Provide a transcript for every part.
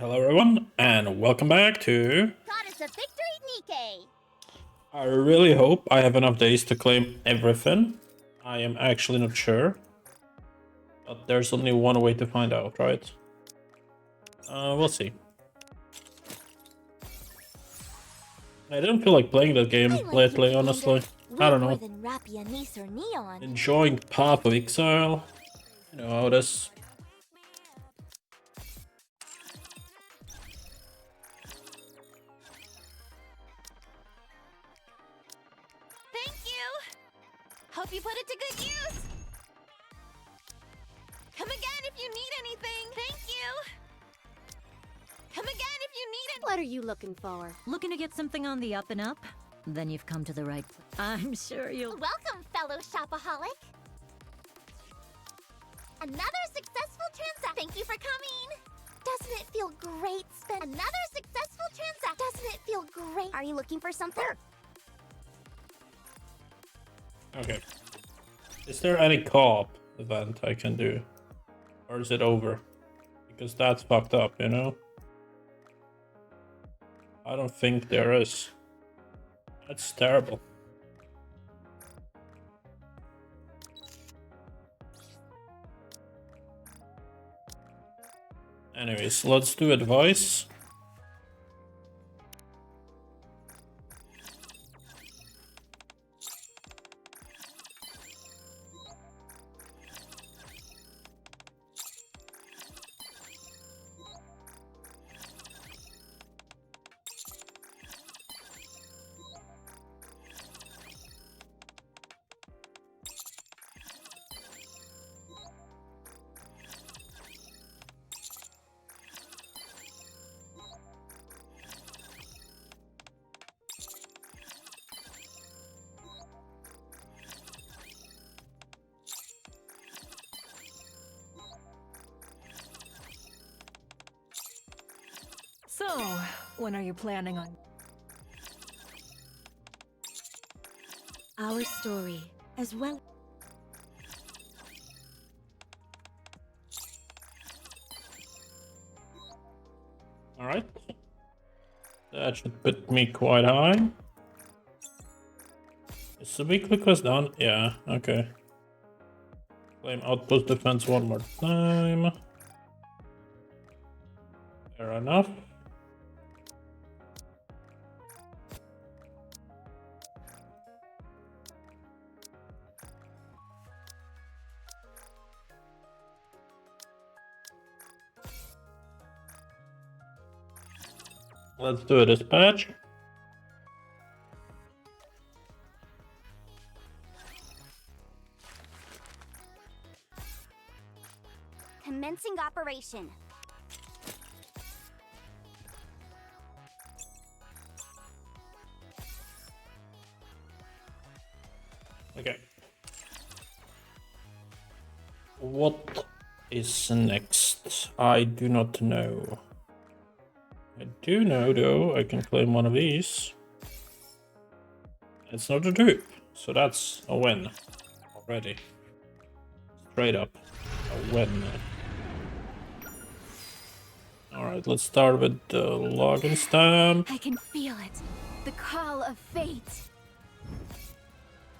Hello everyone, and welcome back to... Goddess of Victory, Nikke! I really hope I have enough days to claim everything. I am actually not sure. But there's only one way to find out, right? We'll see. I didn't feel like playing that game lately, honestly. I don't know. Enjoying Path of Exile. You know how it is. Thank you! Hope you put it to good use! Come again if you need anything! Thank you! Come again if you need it! What are you looking for? Looking to get something on the up and up? Then you've come to the right place. I'm sure you'll... Welcome, fellow shopaholic! Another successful transaction! Thank you for coming! Doesn't it feel great Another successful transaction! Doesn't it feel great? Are you looking for something? Okay. Is there any co-op event I can do? Or is it over? Because that's fucked up, you know? I don't think there is. That's terrible. Anyways, let's do advice. So, when are you planning on... Our story, as well. Alright. That should put me quite high. Is the weekly quest done? Yeah, okay. Claim outpost defense one more time. Fair enough. Let's do a dispatch. Commencing operation. Okay. What is next? I do not know. I do know, though, I can claim one of these. It's not a dupe, so that's a win already. Straight up, a win. Alright, let's start with the login stamp. I can feel it. The call of fate.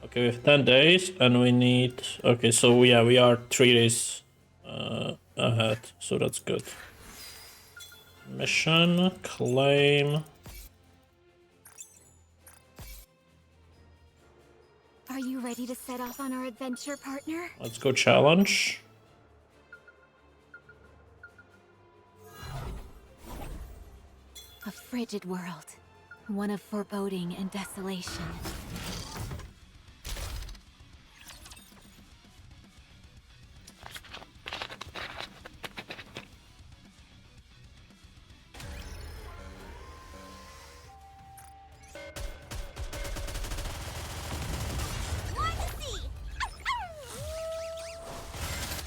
Okay, we have 10 days, and we need... Okay, so yeah, we are 3 days ahead, so that's good. Mission, claim. Are you ready to set off on our adventure, partner? Let's go challenge. A frigid world. One of foreboding and desolation.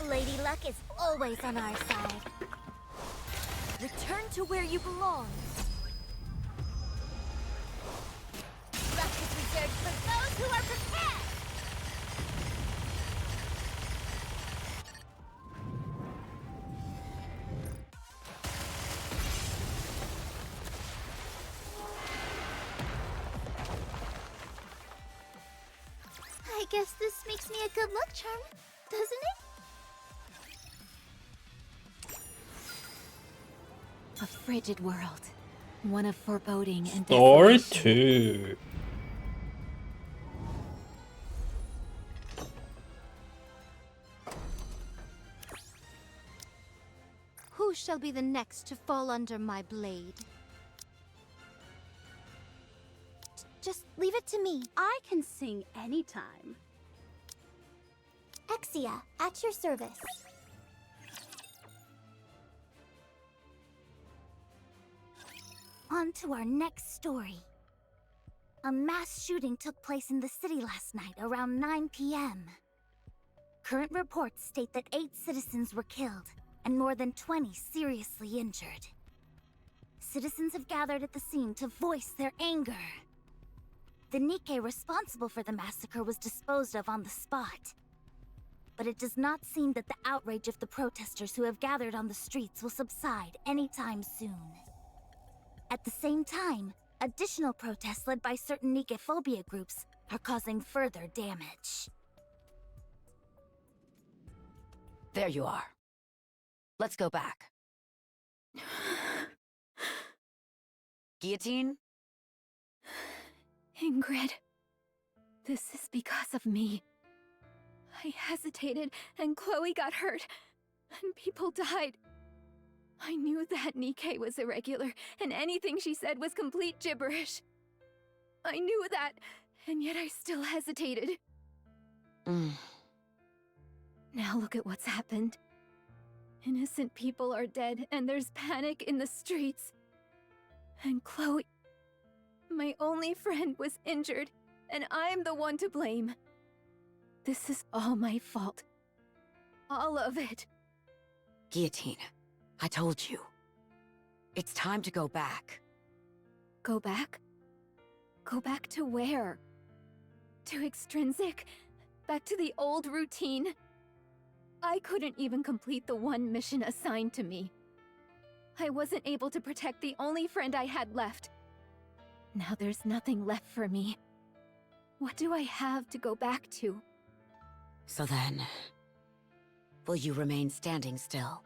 Lady Luck is always on our side. Return to where you belong. Luck is reserved for those who are prepared. I guess this makes me a good luck charm, doesn't it? A frigid world. One of foreboding and Story desolation. 2. Who shall be the next to fall under my blade? Just leave it to me. I can sing anytime. Exia, at your service. On to our next story. A mass shooting took place in the city last night around 9 p.m. Current reports state that 8 citizens were killed and more than 20 seriously injured. Citizens have gathered at the scene to voice their anger. The Nikke responsible for the massacre was disposed of on the spot. But it does not seem that the outrage of the protesters who have gathered on the streets will subside anytime soon. At the same time, additional protests led by certain Nikke-phobia groups are causing further damage. There you are. Let's go back. Guillotine? Ingrid, this is because of me. I hesitated, and Chloe got hurt, and people died. I knew that Nikke was irregular, and anything she said was complete gibberish. I knew that, and yet I still hesitated. Now look at what's happened. Innocent people are dead, and there's panic in the streets. And Chloe, my only friend, was injured, and I'm the one to blame. This is all my fault. All of it. Guillotine, I told you. It's time to go back. Go back? Go back to where? To Extrinsic? Back to the old routine? I couldn't even complete the one mission assigned to me. I wasn't able to protect the only friend I had left. Now there's nothing left for me. What do I have to go back to? So then, will you remain standing still?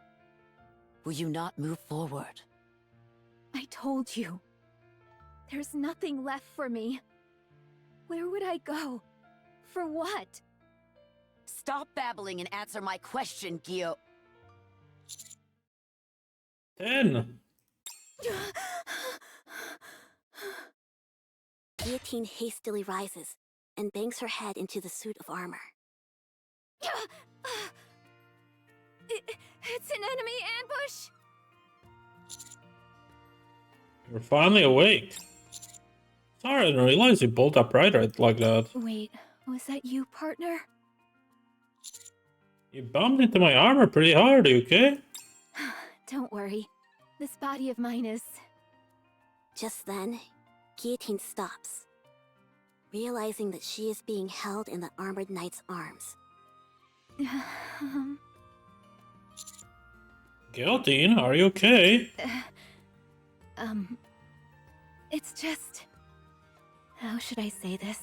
Will you not move forward? I told you. There's nothing left for me. Where would I go? For what? Stop babbling and answer my question, Gio. 10. Guillotine hastily rises and bangs her head into the suit of armor. It's an enemy ambush! You're finally awake. Sorry, I didn't realize you pulled up right like that. Wait, was that you, partner? You bumped into my armor pretty hard, are you okay? Don't worry. This body of mine is... Just then, Guillotine stops, realizing that she is being held in the armored knight's arms. Guillotine, are you okay? It's just... How should I say this?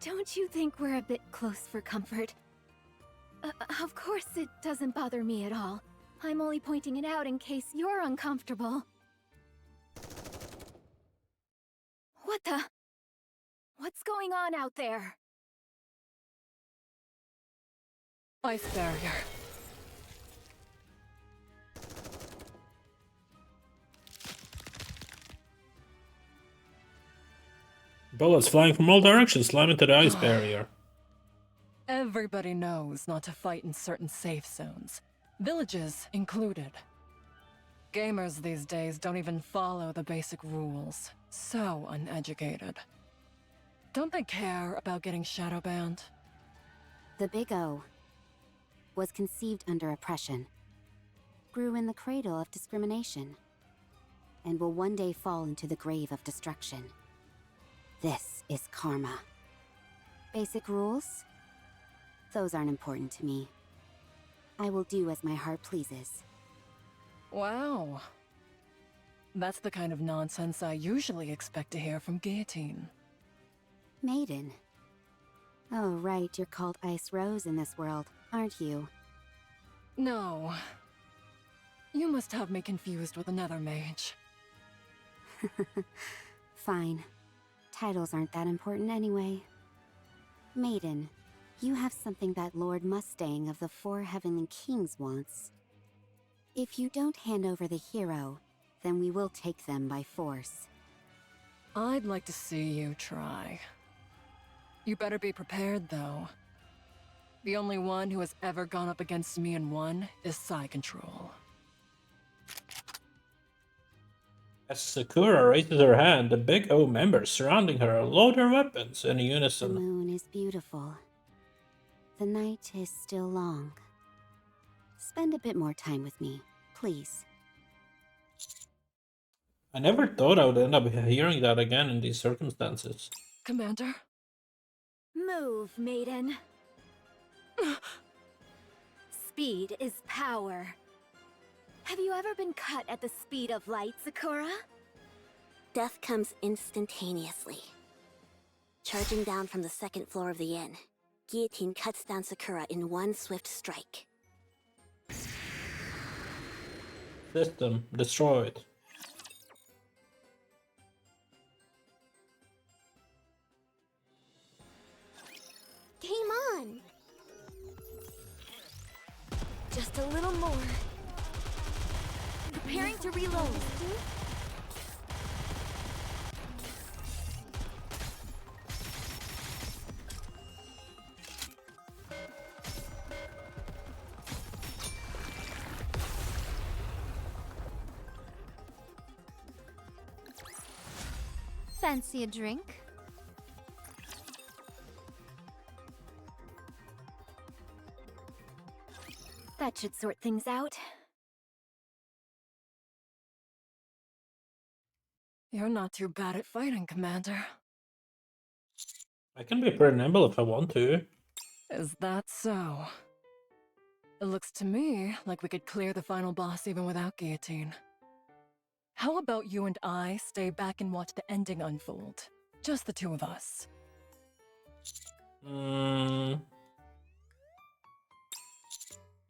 Don't you think we're a bit close for comfort? Of course it doesn't bother me at all. I'm only pointing it out in case you're uncomfortable. What the? What's going on out there? Ice barrier. Bullets flying from all directions, slam into the ice barrier. Everybody knows not to fight in certain safe zones, villages included. Gamers these days don't even follow the basic rules. So uneducated. Don't they care about getting shadow banned? The Big O was conceived under oppression, grew in the cradle of discrimination, and will one day fall into the grave of destruction. This is karma. Basic rules? Those aren't important to me. I will do as my heart pleases. Wow. That's the kind of nonsense I usually expect to hear from Guillotine. Maiden, Oh, right, you're called Ice Rose in this world, aren't you? No. You must have me confused with another mage. Fine. Titles aren't that important anyway. Maiden, you have something that Lord Mustang of the Four Heavenly Kings wants. If you don't hand over the hero, then we will take them by force. I'd like to see you try. You better be prepared, though. The only one who has ever gone up against me and won is Psy Control. As Sakura raises her hand, the Big O members surrounding her load their weapons in The unison. moon is beautiful. The night is still long. Spend a bit more time with me, please. I never thought I would end up hearing that again in these circumstances. Commander? Move, maiden. Speed is power. Have you ever been cut at the speed of light, Sakura? Death comes instantaneously. Charging down from the second floor of the inn, Guillotine cuts down Sakura in one swift strike. System destroyed. Game on! Just a little more. Preparing to reload. Fancy a drink? That should sort things out. You're not too bad at fighting, Commander. I can be pretty nimble if I want to. Is that so? It looks to me like we could clear the final boss even without Guillotine. How about you and I stay back and watch the ending unfold? Just the two of us.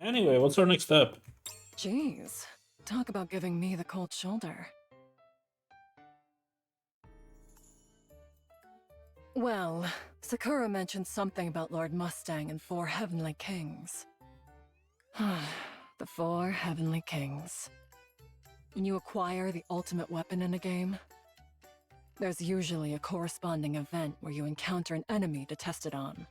Anyway, what's our next step? Jeez, talk about giving me the cold shoulder. Well, Sakura mentioned something about Lord Mustang and Four Heavenly Kings. The Four Heavenly Kings. When you acquire the ultimate weapon in a game, there's usually a corresponding event where you encounter an enemy to test it on.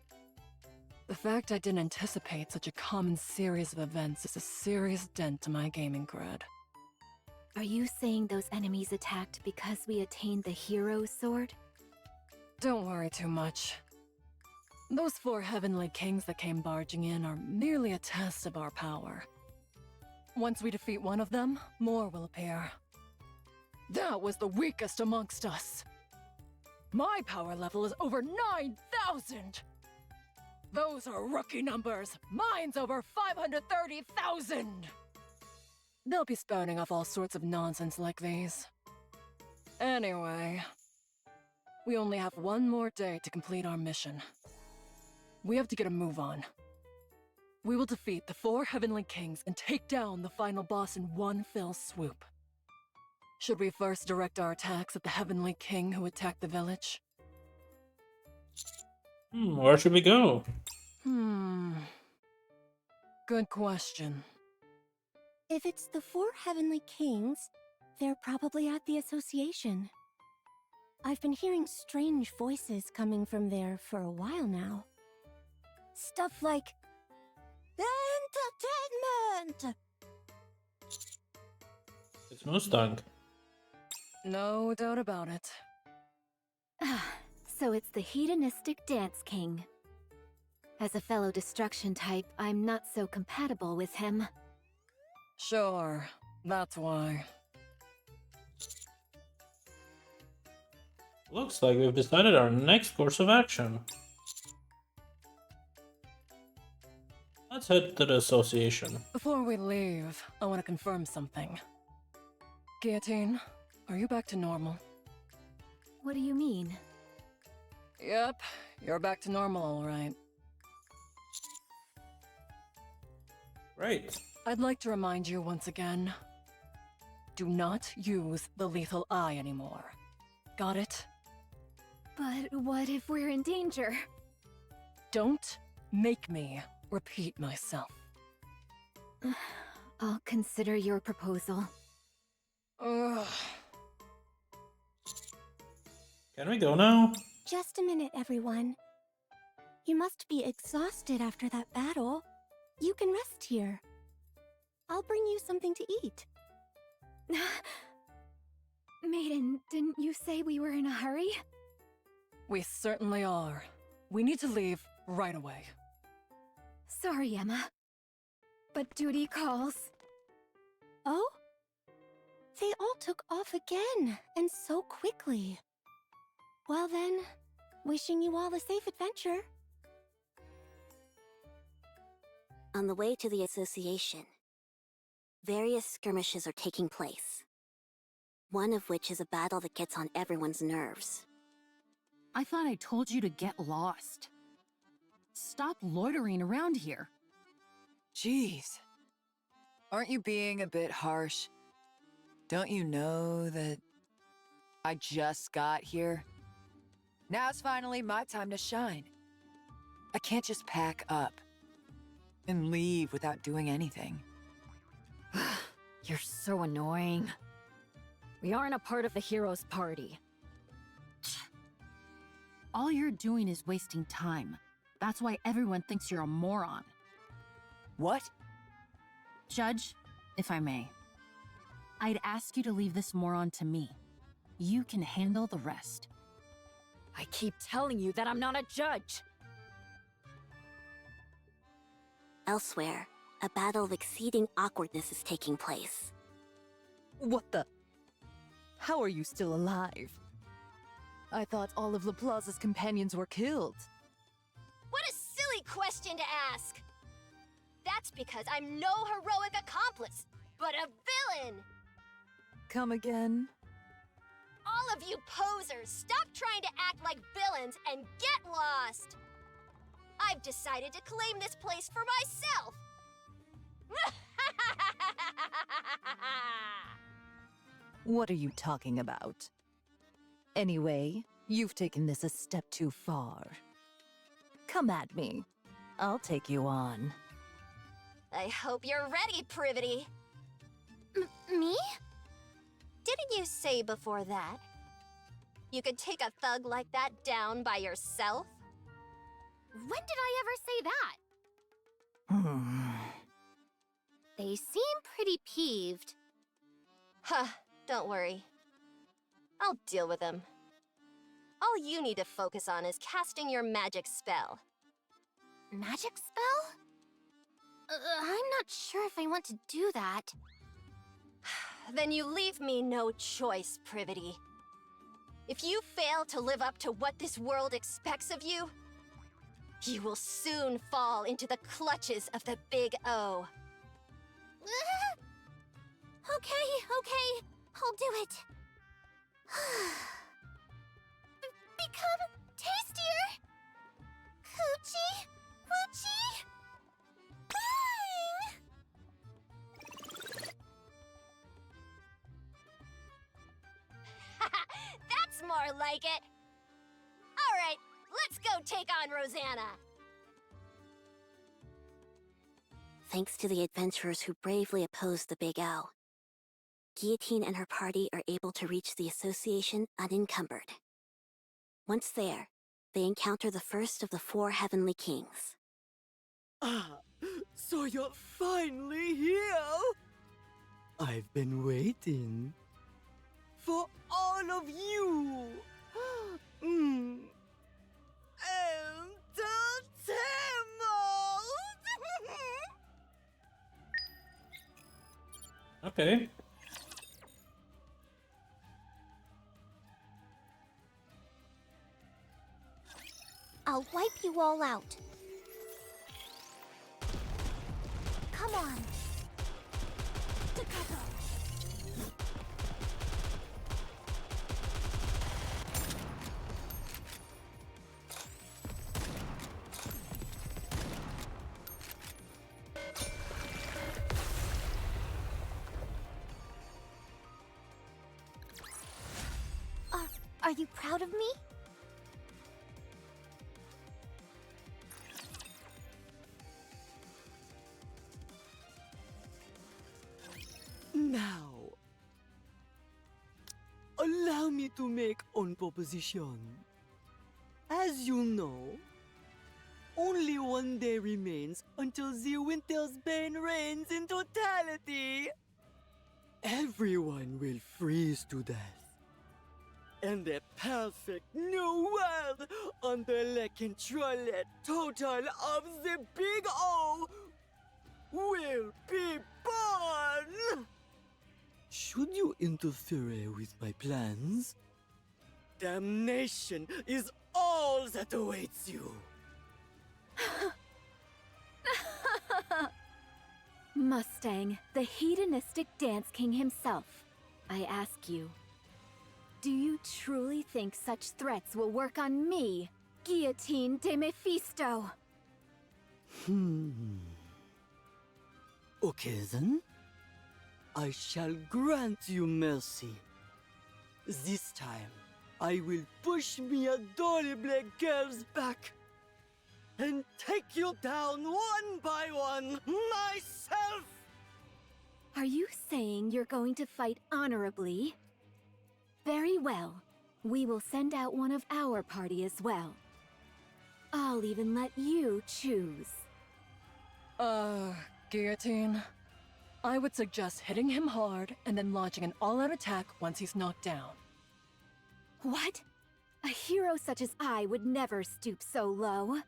The fact I didn't anticipate such a common series of events is a serious dent to my gaming cred. Are you saying those enemies attacked because we attained the hero sword? Don't worry too much. Those Four Heavenly Kings that came barging in are merely a test of our power. Once we defeat one of them, more will appear. That was the weakest amongst us. My power level is over 9,000! Those are rookie numbers! Mine's over 530,000! They'll be spouting off all sorts of nonsense like these. Anyway, we only have one more day to complete our mission. We have to get a move on. We will defeat the Four Heavenly Kings and take down the final boss in one fell swoop. Should we first direct our attacks at the Heavenly King who attacked the village? Where should we go? Good question. If it's the Four Heavenly Kings, they're probably at the association. I've been hearing strange voices coming from there for a while now. Stuff like, entertainment! It's Mustang. No doubt about it. So it's the hedonistic Dance King. As a fellow destruction type, I'm not so compatible with him. Sure, that's why. Looks like we've decided our next course of action. Let's head to the association. Before we leave, I want to confirm something. Guillotine, are you back to normal? What do you mean? Yep, you're back to normal, all right. Great. I'd like to remind you once again. Do not use the lethal eye anymore. Got it? But what if we're in danger? Don't make me repeat myself. I'll consider your proposal. Ugh. Can we go now? Just a minute, everyone. You must be exhausted after that battle. You can rest here. I'll bring you something to eat. Maiden, didn't you say we were in a hurry? We certainly are. We need to leave right away. Sorry, Emma. But duty calls. Oh? They all took off again, and so quickly. Well then, wishing you all a safe adventure. On the way to the association, various skirmishes are taking place. One of which is a battle that gets on everyone's nerves. I thought I told you to get lost. Stop loitering around here. Jeez. Aren't you being a bit harsh? Don't you know that I just got here? Now it's finally my time to shine. I can't just pack up and leave without doing anything. You're so annoying. We aren't a part of the hero's party. All you're doing is wasting time. That's why everyone thinks you're a moron. What? Judge, if I may, I'd ask you to leave this moron to me. You can handle the rest. I keep telling you that I'm not a judge. Elsewhere, a battle of exceeding awkwardness is taking place. What the? How are you still alive? I thought all of La Plaza's companions were killed. What a silly question to ask! That's because I'm no heroic accomplice, but a villain! Come again? All of you posers, stop trying to act like villains and get lost! I've decided to claim this place for myself! What are you talking about? Anyway, you've taken this a step too far. Come at me. I'll take you on. I hope you're ready, Privity. Me? Didn't you say before that you could take a thug like that down by yourself? When did I ever say that? They seem pretty peeved. Huh, don't worry. I'll deal with them. All you need to focus on is casting your magic spell. Magic spell? I'm not sure if I want to do that. Then you leave me no choice, Privity. If you fail to live up to what this world expects of you, you will soon fall into the clutches of the Big O. Okay, I'll do it. Become tastier. Coochie, woochie. That's more like it. All right, let's go take on Rosanna. Thanks to the adventurers who bravely opposed the Big O, Guillotine and her party are able to reach the association unencumbered. Once there, they encounter the first of the 4 heavenly kings. Ah, so you're finally here! I've been waiting. For all of you! Entertainment! Okay. I'll wipe you all out. Come on. Together. Are you proud of me? Now, allow me to make one proposition. As you know, only one day remains until the winter's bane reigns in totality. Everyone will freeze to death. And the perfect new world under the control total of the Big O will be born! Should you interfere with my plans, damnation is all that awaits you. Mustang, the hedonistic dance king himself. I ask you, do you truly think such threats will work on me, Guillotine de Mephisto? Okay then. I shall grant you mercy. This time, I will push me adorable girls back and take you down one by one myself! Are you saying you're going to fight honorably? Very well. We will send out one of our party as well. I'll even let you choose. Guillotine. I would suggest hitting him hard and then launching an all-out attack once he's knocked down. What? A hero such as I would never stoop so low.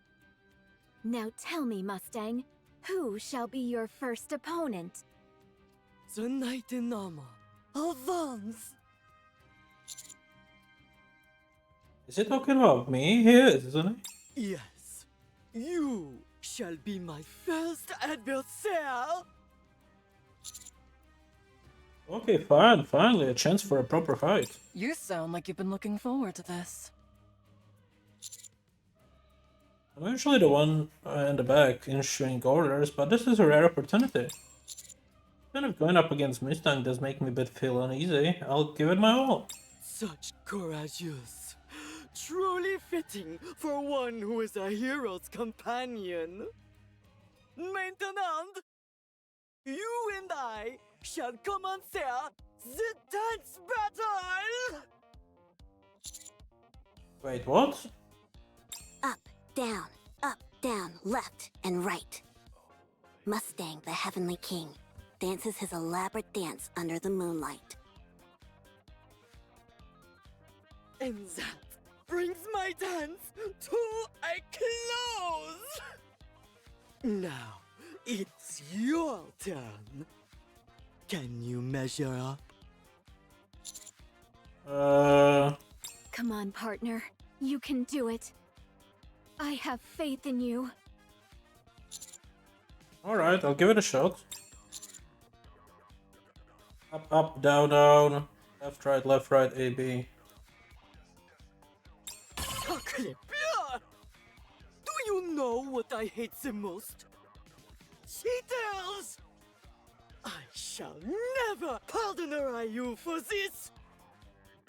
Now tell me, Mustang, who shall be your first opponent? The knight in armor, Avance! Is he talking about me? He is, isn't he? Yes, you shall be my first adversary! Okay, fine. Finally, a chance for a proper fight. You sound like you've been looking forward to this. I'm usually the one in the back issuing orders, but this is a rare opportunity. Kind of going up against Mustang does make me a bit feel uneasy. I'll give it my all. Such courageous. Truly fitting for one who is a hero's companion. Maintenant, you and I shall commence the dance battle! Wait, what? Up, down, left, and right. Mustang, the Heavenly King, dances his elaborate dance under the moonlight. And that brings my dance to a close! Now, it's your turn. Can you measure up? Come on, partner. You can do it. I have faith in you. Alright, I'll give it a shot. Up, down, down. Left, right, A, B. Sacre bleu! Do you know what I hate the most? Cheaters! I shall never pardon you for this!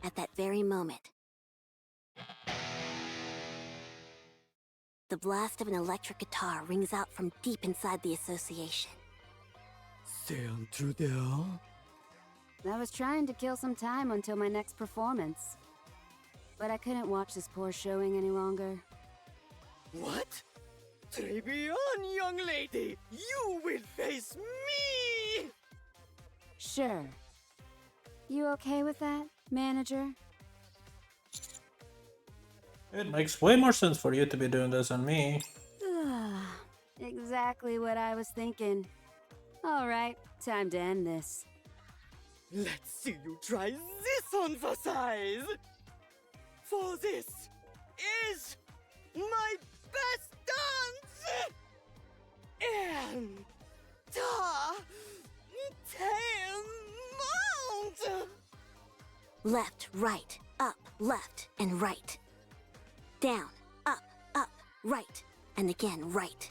At that very moment, the blast of an electric guitar rings out from deep inside the association. Stand to there. I was trying to kill some time until my next performance. But I couldn't watch this poor showing any longer. What? Très bien, young lady! You will face me! Sure. You okay with that, manager? It makes way more sense for you to be doing this than me. Exactly what I was thinking. Alright, time to end this. Let's see you try this on for size! For this is my best dance! Entertainment! Left, right, up, left, and right. Down, up, right, and again right.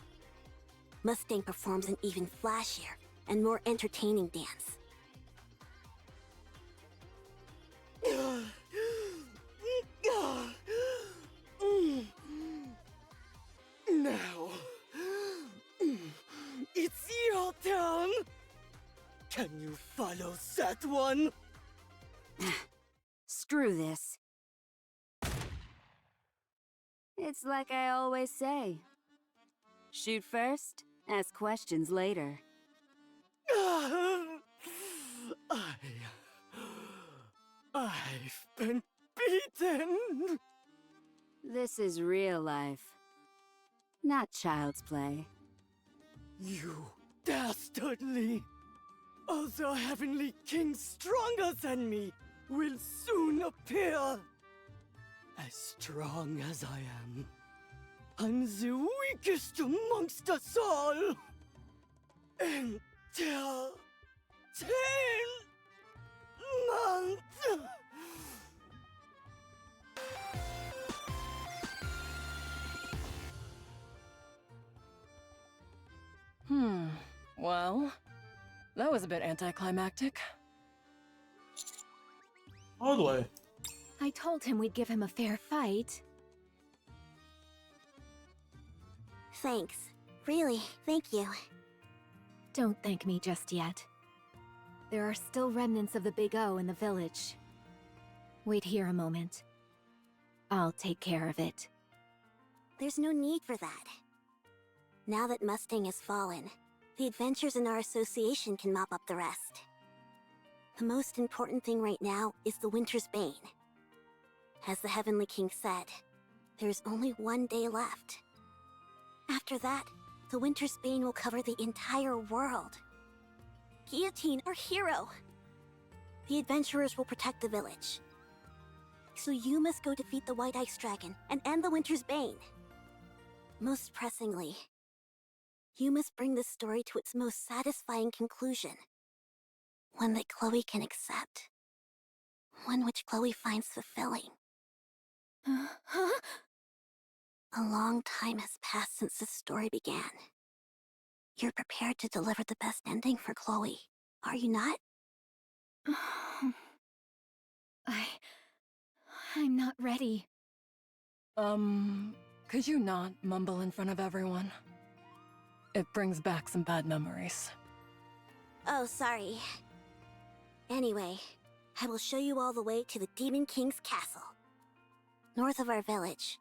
Mustang performs an even flashier and more entertaining dance. Can you follow that one? Screw this. It's like I always say. Shoot first, ask questions later. I've been beaten! This is real life. Not child's play. You dastardly! Other heavenly kings stronger than me will soon appear! As strong as I am, I'm the weakest amongst us all! Until 10 months! Well, that was a bit anticlimactic. Totally. I told him we'd give him a fair fight. Thanks. Really, thank you. Don't thank me just yet. There are still remnants of the Big O in the village. Wait here a moment. I'll take care of it. There's no need for that. Now that Mustang has fallen, the adventures in our association can mop up the rest. The most important thing right now is the Winter's Bane. As the Heavenly King said, there's only one day left. After that, the Winter's Bane will cover the entire world. Guillotine, our hero! The adventurers will protect the village. So you must go defeat the White Ice Dragon and end the Winter's Bane. Most pressingly, you must bring this story to its most satisfying conclusion. One that Chloe can accept. One which Chloe finds fulfilling. Huh? A long time has passed since this story began. You're prepared to deliver the best ending for Chloe, are you not? I'm not ready. Could you not mumble in front of everyone? It brings back some bad memories. Oh, sorry. Anyway, I will show you all the way to the Demon King's castle. North of our village.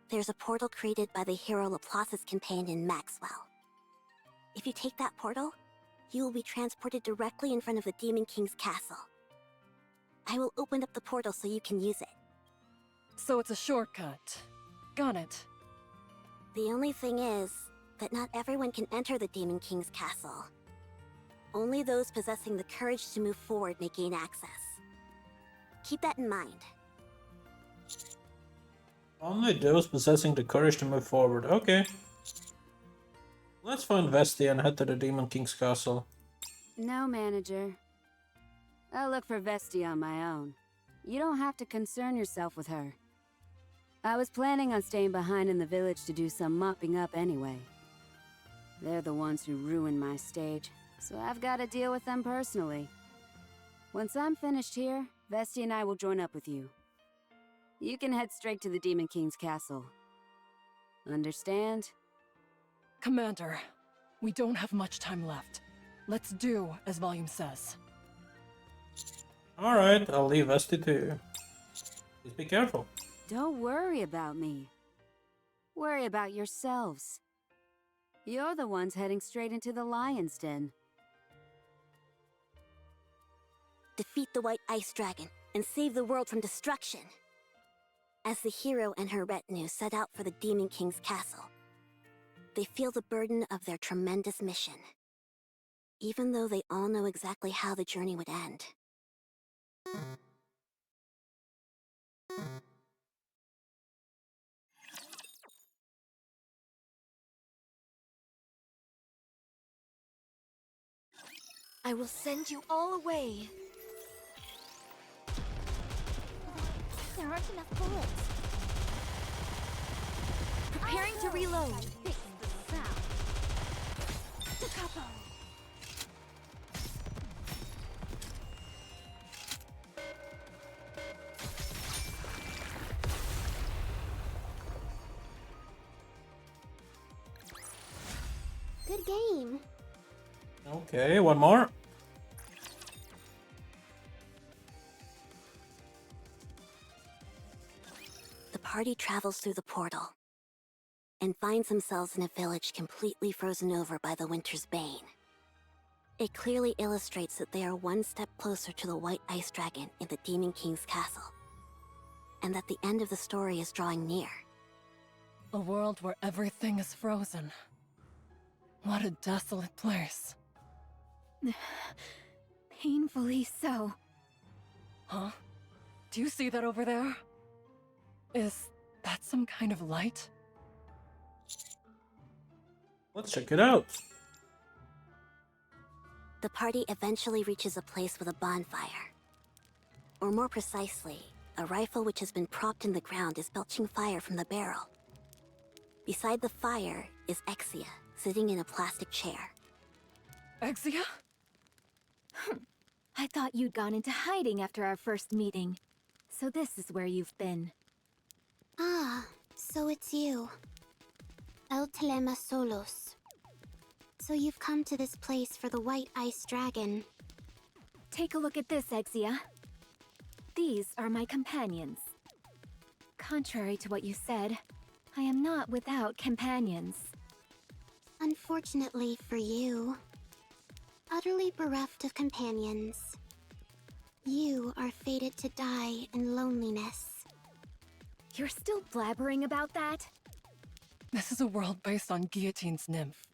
There's a portal created by the hero Laplace's companion Maxwell. If you take that portal, you will be transported directly in front of the Demon King's castle. I will open up the portal so you can use it. So it's a shortcut. Got it. The only thing is that not everyone can enter the Demon King's castle. Only those possessing the courage to move forward may gain access. Keep that in mind. Only those possessing the courage to move forward. Okay. Let's find Vesti and head to the Demon King's castle. No, manager. I'll look for Vesti on my own. You don't have to concern yourself with her. I was planning on staying behind in the village to do some mopping up anyway. They're the ones who ruined my stage, so I've got to deal with them personally. Once I'm finished here, Vesti and I will join up with you. You can head straight to the Demon King's castle. Understand? Commander, we don't have much time left. Let's do as Volume says. Alright, I'll leave Vesti to you. Please be careful. Don't worry about me. Worry about yourselves. You're the ones heading straight into the Lion's Den. Defeat the White Ice Dragon and save the world from destruction. As the hero and her retinue set out for the Demon King's castle, they feel the burden of their tremendous mission, even though they all know exactly how the journey would end. I will send you all away. There aren't enough bullets. Preparing to reload. Fix the sound. Capo. Good game. Okay, one more. party travels through the portal and finds themselves in a village completely frozen over by the winter's bane. It clearly illustrates that they are one step closer to the White Ice Dragon in the Demon King's castle, and that the end of the story is drawing near. A world where everything is frozen. What a desolate place. Painfully so. Huh? Do you see that over there? Is that some kind of light? Let's check it out. The party eventually reaches a place with a bonfire. Or more precisely, a rifle which has been propped in the ground is belching fire from the barrel. Beside the fire is Exia, sitting in a plastic chair. Exia? I thought you'd gone into hiding after our first meeting. So this is where you've been. Ah, so it's you. El Telema Solos. So you've come to this place for the White Ice Dragon. Take a look at this, Exia. These are my companions. Contrary to what you said, I am not without companions. Unfortunately for you, utterly bereft of companions, you are fated to die in loneliness. You're still blabbering about that? This is a world based on Guillotine's nymph.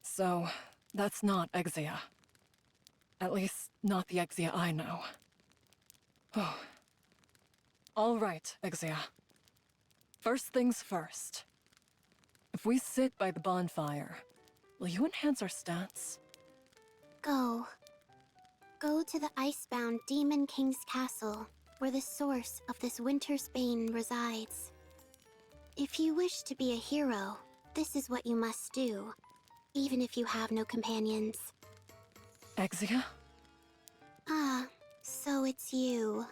So, that's not Exia. At least, not the Exia I know. Oh. All right, Exia. First things first. If we sit by the bonfire, will you enhance our stats? Go. Go to the icebound Demon King's castle, where the source of this winter's bane resides. If you wish to be a hero, this is what you must do, even if you have no companions. Exia? Ah, so it's you.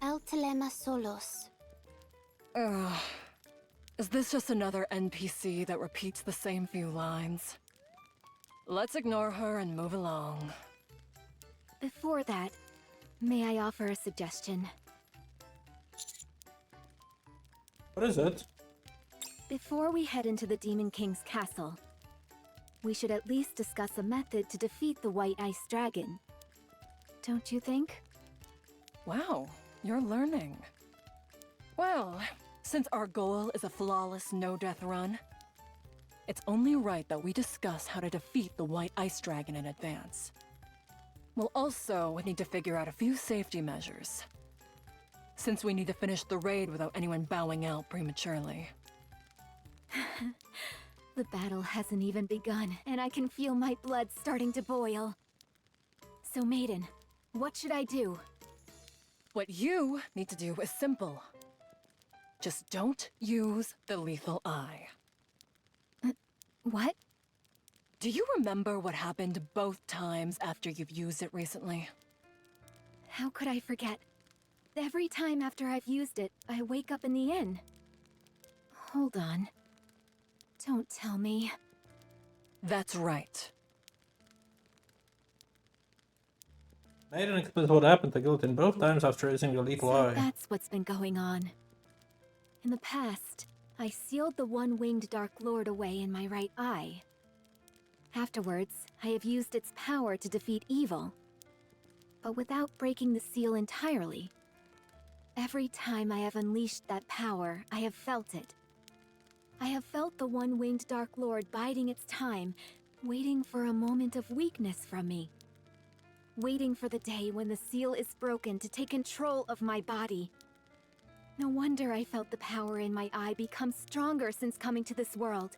El Telema Solos. Is this just another NPC that repeats the same few lines? Let's ignore her and move along. Before that, may I offer a suggestion? What is it? Before we head into the Demon King's castle, we should at least discuss a method to defeat the White Ice Dragon. Don't you think? Wow, you're learning. Well, since our goal is a flawless no-death run, it's only right that we discuss how to defeat the White Ice Dragon in advance. We'll also need to figure out a few safety measures, since we need to finish the raid without anyone bowing out prematurely. The battle hasn't even begun, and I can feel my blood starting to boil. So, Maiden, what should I do? What you need to do is simple. Just don't use the lethal eye. What? Do you remember what happened both times after you've used it recently? How could I forget? Every time after I've used it, I wake up in the inn. Hold on. Don't tell me. That's right. Maiden explains what happened to Guillotine both times after using the lethal So eye. that's what's been going on. In the past, I sealed the one-winged Dark Lord away in my right eye. Afterwards, I have used its power to defeat evil, but without breaking the seal entirely. Every time I have unleashed that power, I have felt it. I have felt the one-winged Dark Lord biding its time, waiting for a moment of weakness from me. Waiting for the day when the seal is broken to take control of my body. No wonder I felt the power in my eye become stronger since coming to this world.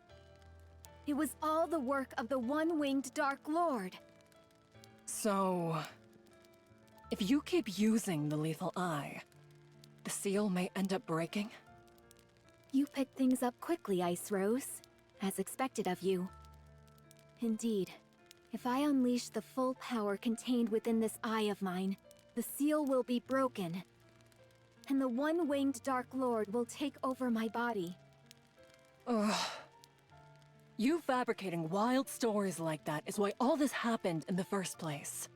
It was all the work of the one-winged Dark Lord. So, if you keep using the lethal eye, the seal may end up breaking? You picked things up quickly, Ice Rose, as expected of you. Indeed, if I unleash the full power contained within this eye of mine, the seal will be broken, and the one-winged Dark Lord will take over my body. Ugh. You fabricating wild stories like that is why all this happened in the first place.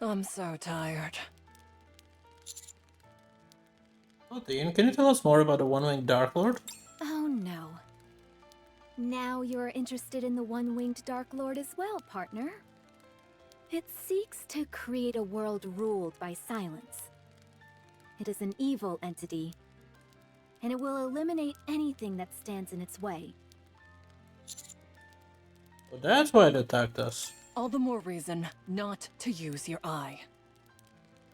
I'm so tired. Oh, Dean, can you tell us more about the One-Winged Dark Lord? Oh no. Now you're interested in the one-winged Dark Lord as well, partner. It seeks to create a world ruled by silence. It is an evil entity, and it will eliminate anything that stands in its way. Well, that's why it attacked us. All the more reason not to use your eye.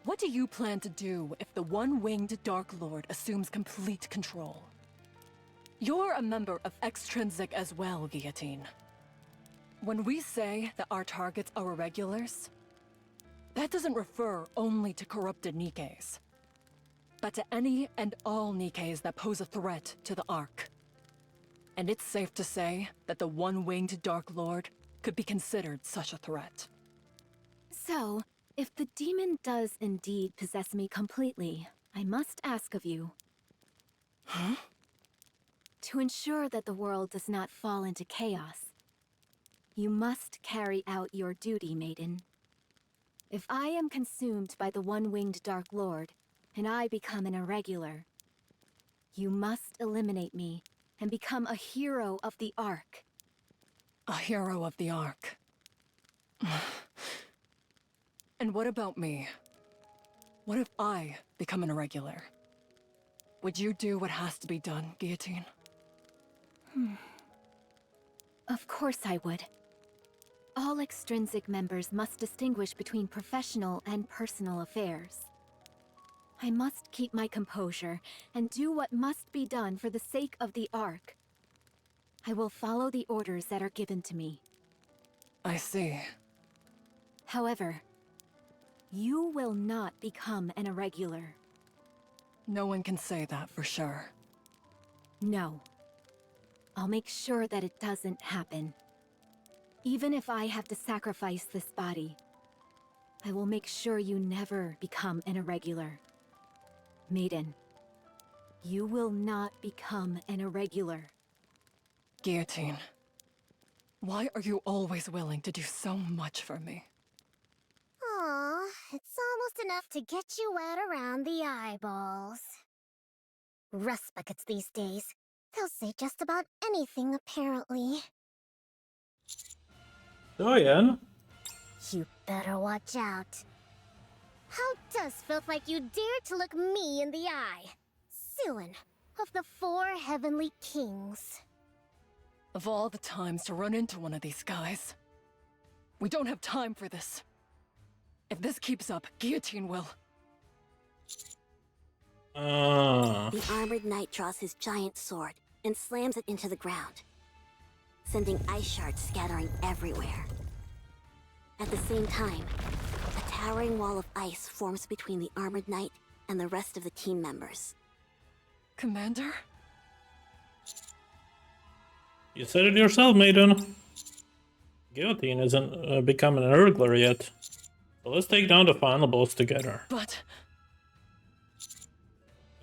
What do you plan to do if the one-winged Dark Lord assumes complete control? You're a member of Extrinsic as well, Guillotine. When we say that our targets are irregulars, that doesn't refer only to corrupted Nikkes, but to any and all Nikkes that pose a threat to the Ark. And it's safe to say that the one-winged Dark Lord could be considered such a threat. So, if the demon does indeed possess me completely, I must ask of you. Huh? To ensure that the world does not fall into chaos, you must carry out your duty, maiden. If I am consumed by the one-winged Dark Lord, and I become an irregular, you must eliminate me and become a hero of the Ark. A hero of the Ark. And what about me? What if I become an irregular? Would you do what has to be done, Guillotine? Of course I would. All extrinsic members must distinguish between professional and personal affairs. I must keep my composure and do what must be done for the sake of the Ark. I will follow the orders that are given to me. I see. However, you will not become an irregular. No one can say that for sure. No. I'll make sure that it doesn't happen. Even if I have to sacrifice this body, I will make sure you never become an irregular. Maiden, you will not become an irregular. Guillotine, why are you always willing to do so much for me? Aw, it's almost enough to get you wet around the eyeballs. Rust buckets these days. They'll say just about anything, apparently. Doyen? You better watch out. How does filth like you dare to look me in the eye? Suin of the 4 Heavenly Kings. Of all the times to run into one of these guys. We don't have time for this. If this keeps up, Guillotine will. The armored knight draws his giant sword and slams it into the ground, sending ice shards scattering everywhere. At the same time, a towering wall of ice forms between the armored knight and the rest of the team members. Commander? You said it yourself, maiden. Guillotine isn't becoming an burglar yet. So let's take down the final boss together. But...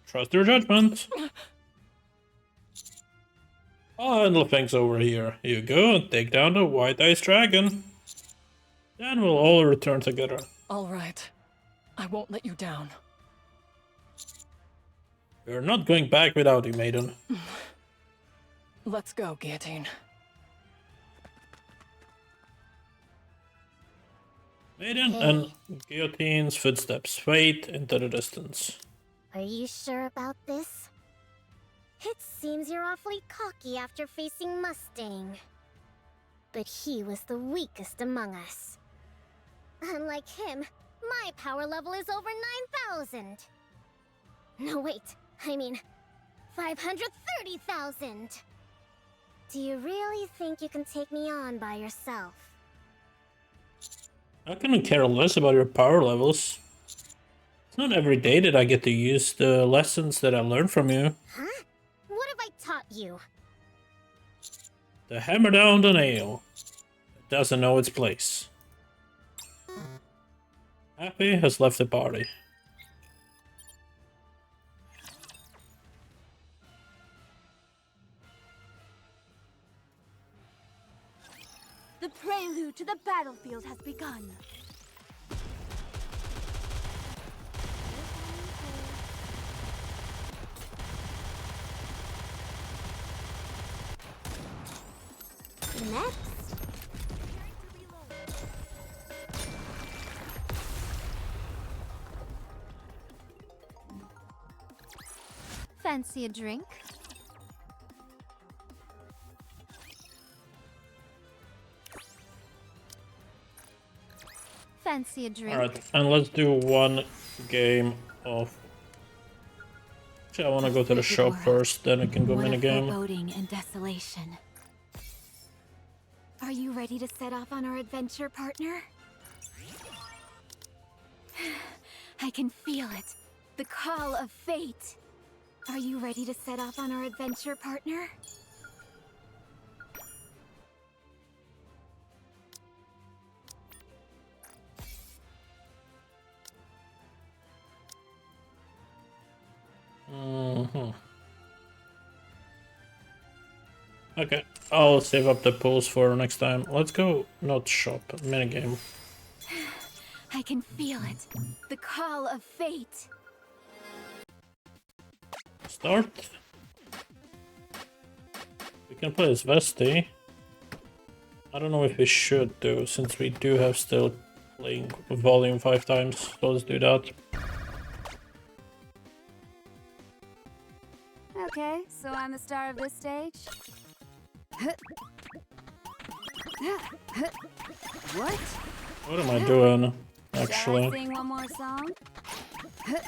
Trust your judgment. I'll handle things over here. You go and take down the White Ice Dragon. Then we'll all return together. All right. I won't let you down. We're not going back without you, maiden. Let's go, Guillotine. Maiden and Guillotine's footsteps fade into the distance. Are you sure about this? It seems you're awfully cocky after facing Mustang. But he was the weakest among us. Unlike him, my power level is over 9,000. No, wait. I mean, 530,000. Do you really think you can take me on by yourself? I couldn't care less about your power levels. It's not every day that I get to use the lessons that I learned from you. Huh? What have I taught you? To hammer down the nail. It doesn't know its place. Happy has left the party. The prelude to the battlefield has begun. next? Fancy a drink? Fancy a drink? Alright, and let's do one game of... Actually, I want to go to the shop first, then I can go minigame. Foreboding and desolation. Are you ready to set off on our adventure, partner? I can feel it. The call of fate. Are you ready to set off on our adventure, partner? Okay, I'll save up the pulls for next time. Let's go, not shop, minigame. I can feel it. The call of fate. Start. We can play as Vesti. I don't know if we should though, since we do have still playing volume 5 times, so let's do that. Okay, so I'm the star of this stage? What? What am I doing, actually? Shall I sing one more song? Huh?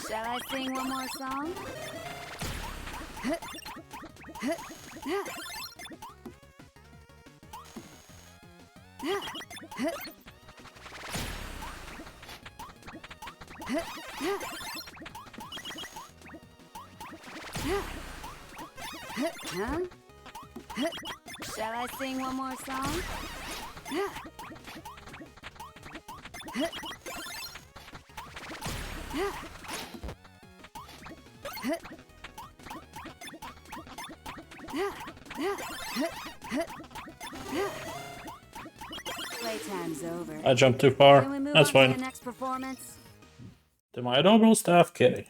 Shall I sing one more song? Huh? Shall I sing one more song? Playtime's over. I jumped too far. Can we move That's on to fine. the next performance? To my adorable staff, Kitty.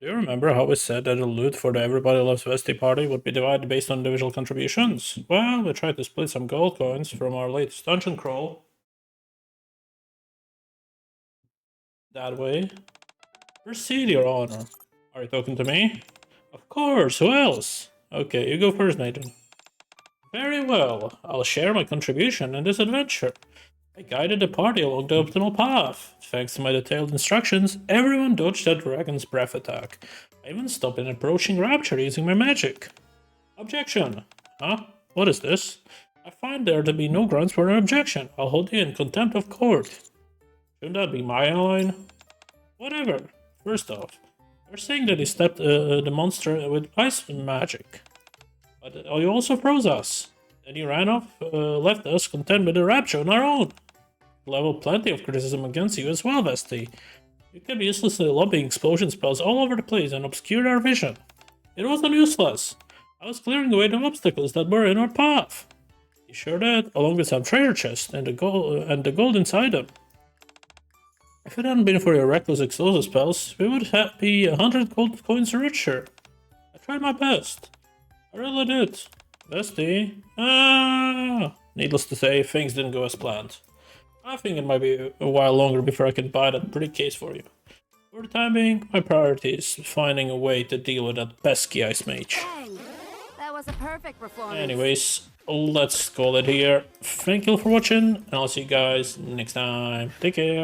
Do you remember how we said that the loot for the Everybody Loves Vesti party would be divided based on individual contributions? Well, we tried to split some gold coins from our latest dungeon crawl. That way. Proceed, Your Honor. Are you talking to me? Of course, who else? Okay, you go first, Nathan. Very well, I'll share my contribution in this adventure. I guided the party along the optimal path. Thanks to my detailed instructions, everyone dodged that dragon's breath attack. I even stopped an approaching Rapture using my magic. Objection! Huh? What is this? I find there to be no grounds for an objection. I'll hold you in contempt of court. Shouldn't that be my line? Whatever. First off, they're saying that he stepped the monster with ice magic. But you also froze us. Then you ran off, left us content with the Rapture on our own. Level plenty of criticism against you as well, Vesti. You kept uselessly lobbing explosion spells all over the place and obscured our vision. It wasn't useless. I was clearing away the obstacles that were in our path. You sure did, along with some treasure chest and the gold inside them. If it hadn't been for your reckless explosive spells, we would be 100 gold coins richer. I tried my best. I really did. Bestie. Needless to say, things didn't go as planned. I think it might be a while longer before I can buy that pretty case for you. For the time being, my priority is finding a way to deal with that pesky ice mage. Dang! That was a perfect performance. Anyways, let's call it here. Thank you for watching, and I'll see you guys next time. Take care.